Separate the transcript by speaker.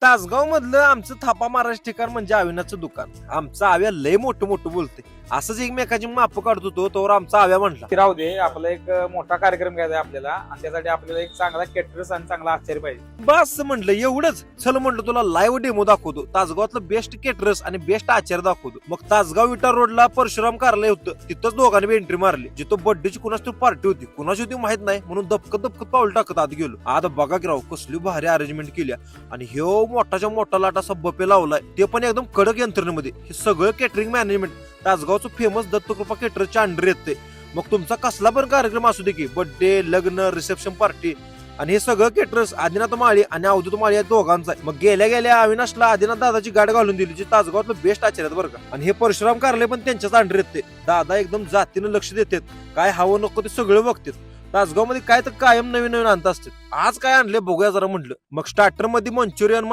Speaker 1: तासगाव मधलं आमचं थापा मारायचं ठिकाण म्हणजे आव्याचं दुकान. आमचं आव्या लय मोठं मोठं बोलते. असंच एकमेकाची माप काढत होतो तोवर आमचा आव्या म्हणला,
Speaker 2: राहू दे, आपला एक मोठा कार्यक्रम घ्यायचा आहे आपल्याला, आणि त्यासाठी आपल्याला एक चांगला केटरर्स आणि चांगला आचार्य पाहिजे.
Speaker 1: बस म्हणलं एवढंच. चल म्हणलं तुला लाईव्ह डेमो दाखवतो. तासगावातलं बेस्ट केटरर्स आणि बेस्ट आचार्य दाखवतो. मग तासगाव विटा रोडला परशुराम कार्यालय होतं, तिथंच दोघांनी एंट्री मारली. जिथं बर्थडेची कुणाच तरी पार्टी होती, कुणाची होती माहित नाही, म्हणून दपकत पाऊल टाकत आत गेलो. आता बघा की राव कसली भारी अरेंजमेंट केली, आणि ह्यो मोठाच्या मोठा लाटा असा बफे लावलाय, ते पण एकदम कडक यंत्रणेमध्ये. हे सगळं केटरिंग मॅनेजमेंट तासगावचं फेमस दत्तकृपा केटरच्या अंडर येते. मग तुमचा कसला पण कार्यक्रम असू दे की, बर्थडे, लग्न, रिसेप्शन पार्टी, आणि हे सगळं केटरर्स आदिनाथ माळी आणि अवधूत माळी या दोघांचा आहे. मग गेल्या अविनाशला आदिनाथ दादाची गाठ घालून दिली, जी तासगावातलं बेस्ट आचार्य आहेत बरं का. आणि हे परशुराम कार्यालय पण त्यांच्याच अंडर येते. दादा एकदम जातीनं लक्ष देतात, काय हवं नको ते सगळं बघतात. तासगाव मध्ये काय तर कायम नवीन नवीन आणत असतात. आज काय आणले बघूया जरा म्हटलं. मग स्टार्टर मध्ये मंचुरियन